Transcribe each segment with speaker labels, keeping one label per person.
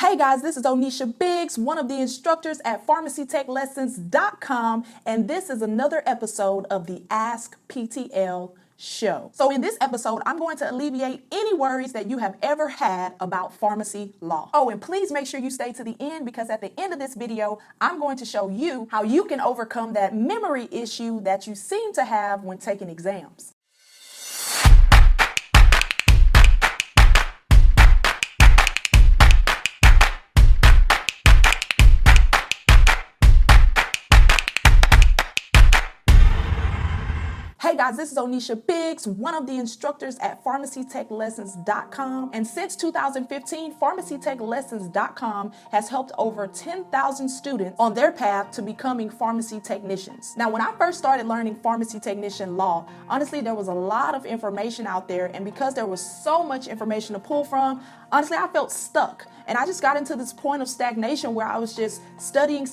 Speaker 1: Hey guys, this is Onisha Biggs, one of the instructors at PharmacyTechLessons.com, and this is another episode of the Ask PTL show. So in this episode, I'm going to alleviate any worries that you have ever had about pharmacy law. Oh, and please make sure you stay to the end, because at the end of this video, I'm going to show you how you can overcome that memory issue that you seem to have when taking exams. Hey guys, this is Onisha Biggs, one of the instructors at PharmacyTechLessons.com. And since 2015, PharmacyTechLessons.com has helped over 10,000 students on their path to becoming pharmacy technicians. Now, when I first started learning pharmacy technician law, honestly, there was a lot of information out there. And because there was so much information to pull from, honestly, I felt stuck. And I just got into this point of stagnation where I was just studying,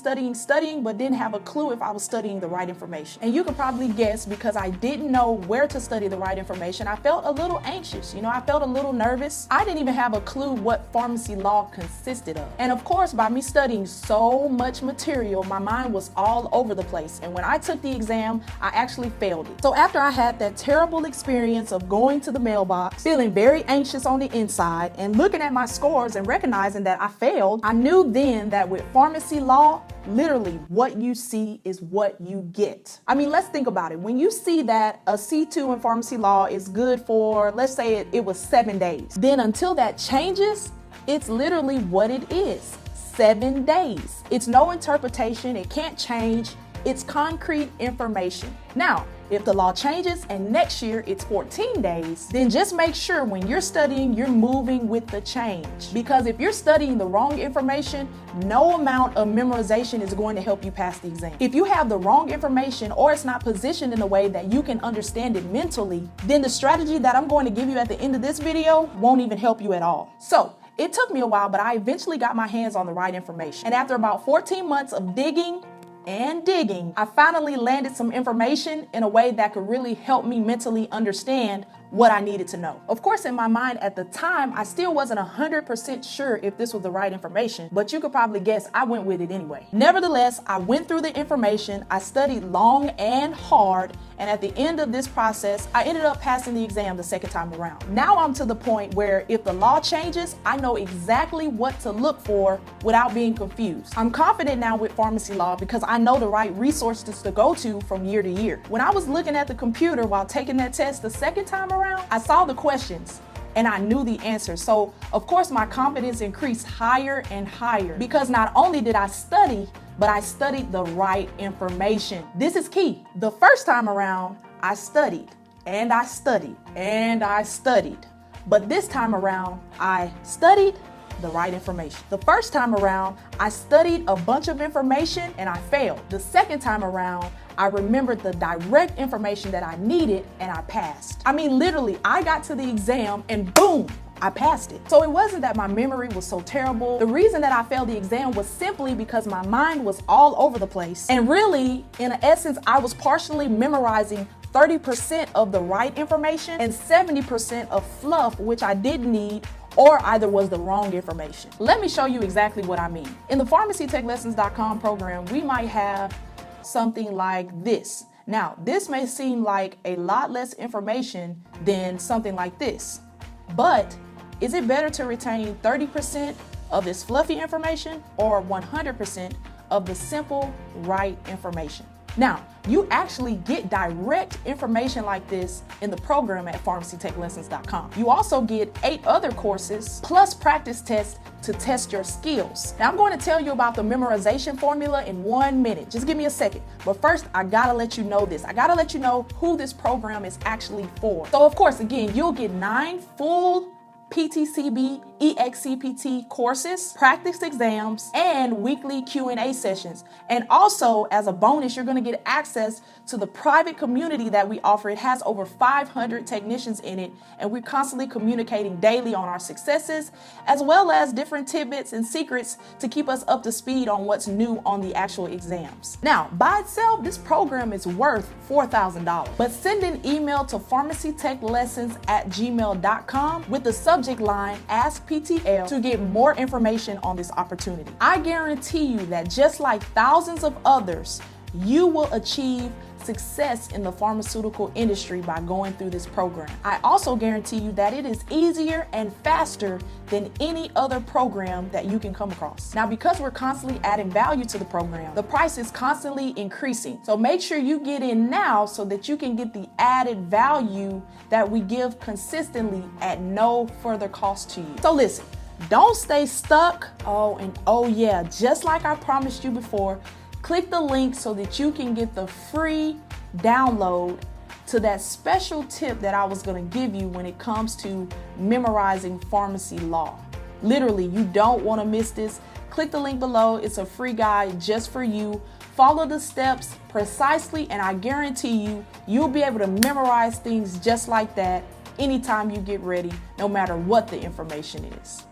Speaker 1: but didn't have a clue if I was studying the right information. And you can probably guess, because I didn't know where to study the right information, I felt a little anxious. I felt a little nervous. I didn't even have a clue what pharmacy law consisted of. And of course, by me studying so much material, my mind was all over the place. And when I took the exam, I actually failed it. So after I had that terrible experience of going to the mailbox, feeling very anxious on the inside, and looking at my scores and recognizing that I failed, I knew then that with pharmacy law, literally what you see is what you get. I mean, let's think about it. When you see that a C2 in pharmacy law is good for, let's say it was 7 days, then until that changes, it's literally what it is, 7 days. It's no interpretation, it can't change, it's concrete information. Now, if the law changes and next year it's 14 days, then just make sure when you're studying, you're moving with the change. Because if you're studying the wrong information, no amount of memorization is going to help you pass the exam. If you have the wrong information, or it's not positioned in a way that you can understand it mentally, then the strategy that I'm going to give you at the end of this video won't even help you at all. So it took me a while, but I eventually got my hands on the right information. And after about 14 months of digging, I finally landed some information in a way that could really help me mentally understand what I needed to know. Of course, in my mind at the time, I still wasn't 100% sure if this was the right information, but you could probably guess I went with it anyway. Nevertheless, I went through the information, I studied long and hard, and at the end of this process, I ended up passing the exam the second time around. Now I'm to the point where if the law changes, I know exactly what to look for without being confused. I'm confident now with pharmacy law because I know the right resources to go to from year to year. When I was looking at the computer while taking that test the second time around, I saw the questions and I knew the answers. So of course my confidence increased higher and higher, because not only did I study, but I studied the right information. This is key. The first time around, I studied and I studied and I studied. But this time around, I studied the right information. The first time around, I studied a bunch of information and I failed. The second time around, I remembered the direct information that I needed and I passed. I mean, literally, I got to the exam and boom, I passed it. So it wasn't that my memory was so terrible. The reason that I failed the exam was simply because my mind was all over the place. And really, in essence, I was partially memorizing 30% of the right information and 70% of fluff, which I didn't need, or either was the wrong information. Let me show you exactly what I mean. In the PharmacyTechLessons.com program, we might have something like this. Now, this may seem like a lot less information than something like this, but is it better to retain 30% of this fluffy information or 100% of the simple, right information? Now, you actually get direct information like this in the program at PharmacyTechLessons.com. You also get 8 other courses plus practice tests to test your skills. Now, I'm going to tell you about the memorization formula in 1 minute. Just give me a second. But first, I gotta let you know this. I gotta let you know who this program is actually for. So, of course, again, you'll get 9 full PTCB, ExCPT courses, practice exams, and weekly Q&A sessions. And also, as a bonus, you're going to get access to the private community that we offer. It has over 500 technicians in it, and we're constantly communicating daily on our successes, as well as different tidbits and secrets to keep us up to speed on what's new on the actual exams. Now, by itself, this program is worth $4,000, but send an email to pharmacytechlessons@gmail.com with the subject subject line Ask PTL to get more information on this opportunity. I guarantee you that just like thousands of others, you will achieve success in the pharmaceutical industry by going through this program. I also guarantee you that it is easier and faster than any other program that you can come across. Now, because we're constantly adding value to the program, the price is constantly increasing. So make sure you get in now so that you can get the added value that we give consistently at no further cost to you. So listen, don't stay stuck. Oh yeah, just like I promised you before, click the link so that you can get the free download to that special tip that I was going to give you when it comes to memorizing pharmacy law. Literally, you don't want to miss this. Click the link below. It's a free guide just for you. Follow the steps precisely, and I guarantee you, you'll be able to memorize things just like that anytime you get ready, no matter what the information is.